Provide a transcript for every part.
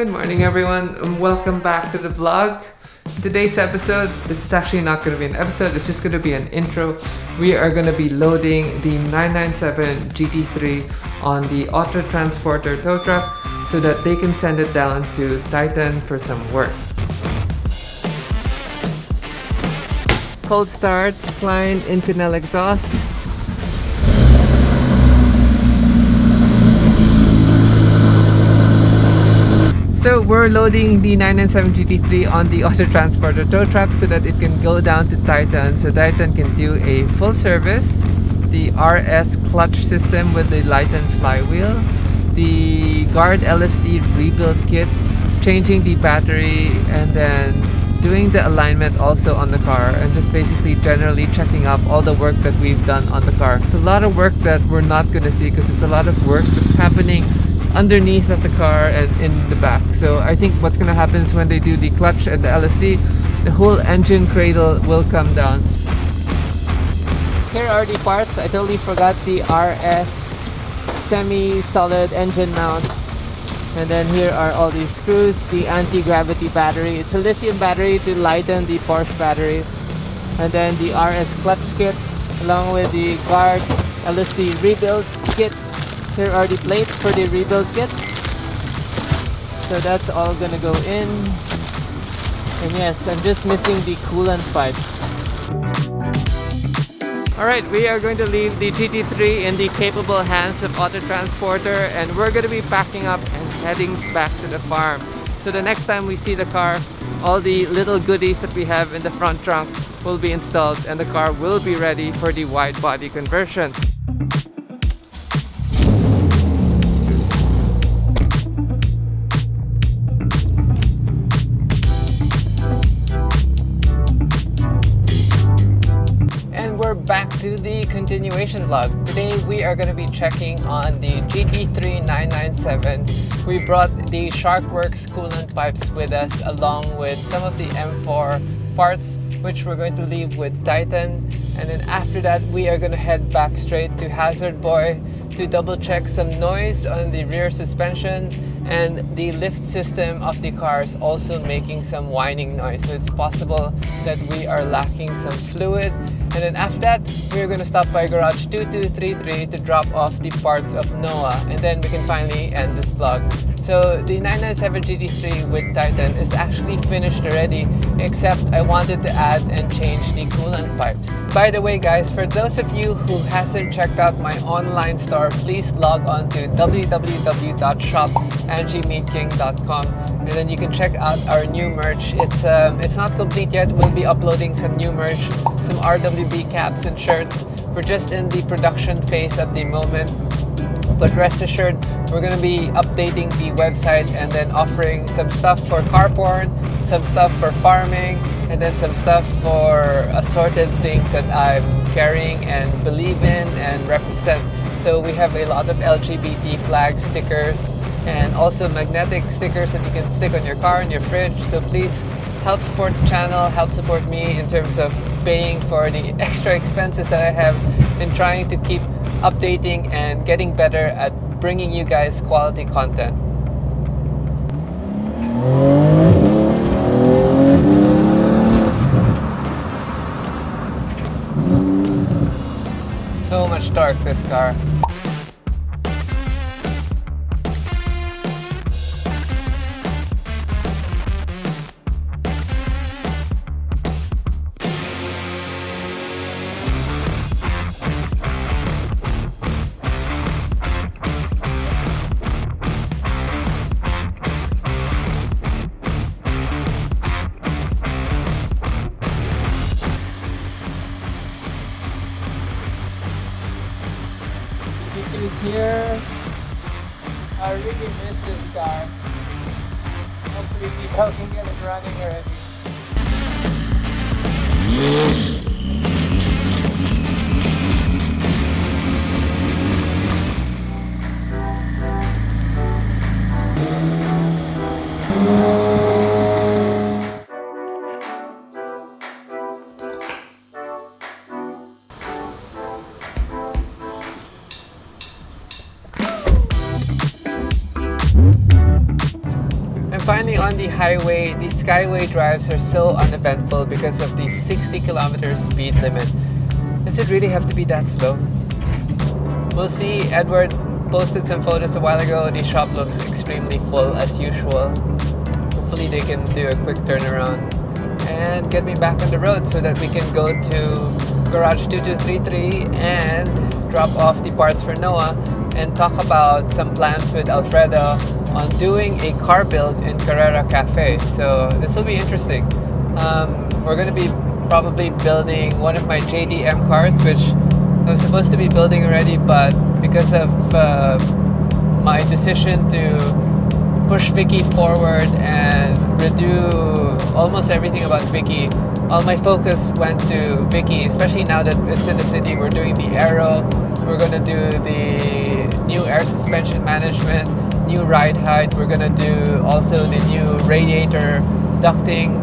Good morning everyone and welcome back to the vlog. Today's episode, this is actually not going to be an episode, it's just going to be an intro. We are going to be loading the 997 GT3 on the Auto Transporter tow truck so that they can send it down to Titan for some work. Cold start, Klein Infinel exhaust. So we're loading the 997 GT3 on the Auto Transporter tow truck so that it can go down to Titan, so Titan can do a full service, the RS clutch system with the Titan flywheel, the guard LSD rebuild kit, changing the battery, and then doing the alignment also on the car, and just basically generally checking up all the work that we've done on the car. It's a lot of work that we're not going to see because it's a lot of work that's happening underneath of the car and in the back. So I think what's going to happen is when they do the clutch and the LSD, the whole engine cradle will come down. Here are the parts. I totally forgot the RS semi-solid engine mount. And then here are all these screws, the anti-gravity battery. It's a lithium battery to lighten the Porsche battery. And then the RS clutch kit along with the guard LSD rebuild kit. Here are the plates for the rebuild kit. So that's all gonna go in. And yes, I'm just missing the coolant pipe. Alright, we are going to leave the GT3 in the capable hands of Auto Transporter, and we're going to be packing up and heading back to the farm. So the next time we see the car, all the little goodies that we have in the front trunk will be installed and the car will be ready for the wide body conversion. Back to the continuation vlog. Today we are going to be checking on the GT3 997. We brought the Sharkworks coolant pipes with us along with some of the M4 parts, which we're going to leave with Titan. And then after that we are going to head back straight to Hazard Boy to double check some noise on the rear suspension, and the lift system of the car is also making some whining noise, so it's possible that we are lacking some fluid. And then after that, we're going to stop by garage 2233 to drop off the parts of Noah, and then we can finally end this vlog. So the 997 GT3 with Titan is actually finished already, except I wanted to add and change the coolant pipes. By the way guys, for those of you who hasn't checked out my online store, please log on to www.shop.angiemeadking.com, and then you can check out our new merch. It's not complete yet. We'll be uploading some new merch, some RWB caps and shirts. We're just in the production phase at the moment, but rest assured we're going to be updating the website and then offering some stuff for car porn, some stuff for farming, and then some stuff for assorted things that I'm carrying and believe in and represent. So we have a lot of LGBT flag stickers and also magnetic stickers that you can stick on your car and your fridge. So please help support the channel, help support me in terms of paying for the extra expenses that I have in trying to keep updating and getting better at bringing you guys quality content. So much torque, this car. Here, I really miss this car. Hopefully people can get it running already. finally on the highway. The Skyway drives are so uneventful because of the 60-kilometer speed limit. Does it really have to be that slow? We'll see. Edward posted some photos a while ago. The shop looks extremely full as usual. Hopefully they can do a quick turnaround and get me back on the road so that we can go to Garage 2233 and drop off the parts for Noah and talk about some plans with Alfredo on doing a car build in Carrera Cafe. So this will be interesting. We're going to be probably building one of my JDM cars, which I was supposed to be building already, but because of my decision to push Vicky forward and redo almost everything about Vicky, all my focus went to Vicky, especially now that it's in the city. We're doing the aero, we're going to do the new air suspension management, new ride height, we're going to do also the new radiator ducting.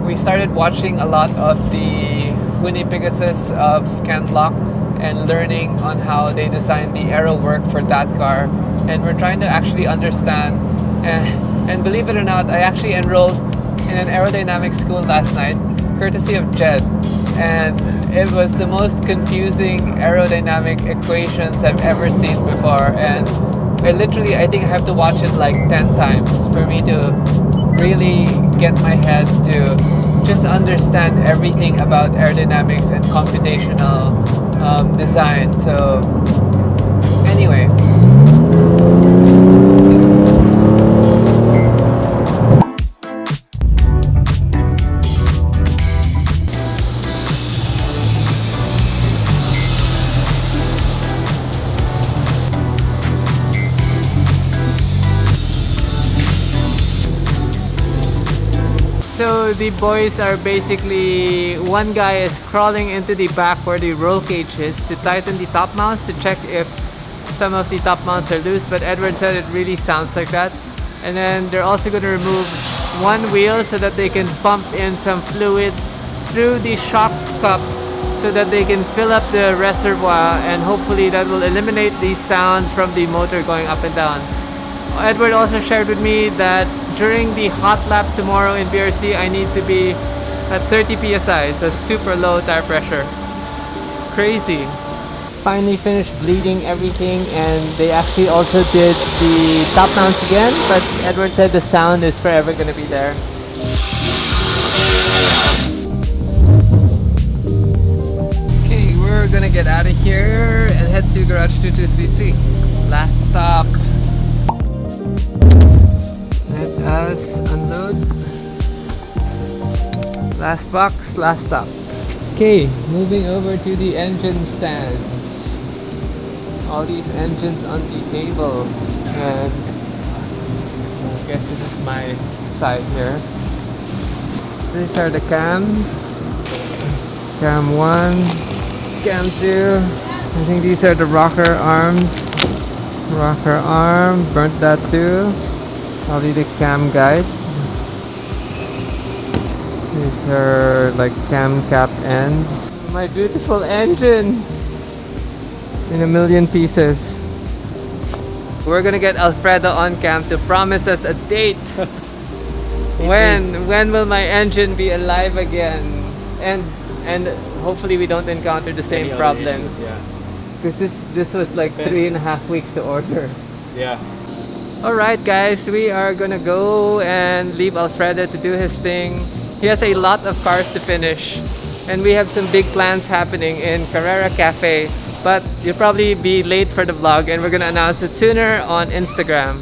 We started watching a lot of the Huni Pegasus of Ken Block and learning on how they designed the aero work for that car, and we're trying to actually understand, and believe it or not, I actually enrolled in an aerodynamics school last night courtesy of Jed, and it was the most confusing aerodynamic equations I've ever seen before, and I think I have to watch it like 10 times for me to really get my head to just understand everything about aerodynamics and computational design. So anyway, so the boys are basically, one guy is crawling into the back where the roll cage is to tighten the top mounts to check if some of the top mounts are loose, but Edward said it really sounds like that. And then they're also going to remove one wheel so that they can pump in some fluid through the shock cup so that they can fill up the reservoir, and hopefully that will eliminate the sound from the motor going up and down. Edward also shared with me that during the hot lap tomorrow in BRC, I need to be at 30 psi, so super low tire pressure. Crazy. Finally finished bleeding everything, and they actually also did the top mounts again, but Edward said the sound is forever going to be there. Okay, we're gonna get out of here and head to Garage 2233. Last stop. Let us unload. Last box, last stop. Okay, moving over to the engine stands. All these engines on the tables, and I guess this is my side here. These are the cams. Cam 1, Cam 2. I think these are the rocker arms. Rocker arm, burnt that too. Probably the cam guides. These are like cam cap ends. My beautiful engine in a million pieces. We're gonna get Alfredo on cam to promise us a date. When will my engine be alive again? And hopefully we don't encounter the same problems. Yeah. Because this was like 3.5 weeks to order. Yeah. Alright guys, we are gonna go and leave Alfredo to do his thing. He has a lot of cars to finish, and we have some big plans happening in Carrera Cafe, but you'll probably be late for the vlog, and we're gonna announce it sooner on Instagram.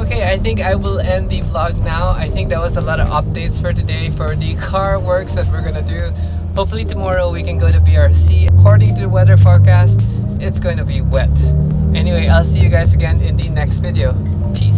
Okay, I think I will end the vlog now. I think that was a lot of updates for today for the car works that we're gonna do. Hopefully tomorrow we can go to BRC. According to the weather forecast, it's going to be wet. Anyway, I'll see you guys again in the next video. Peace.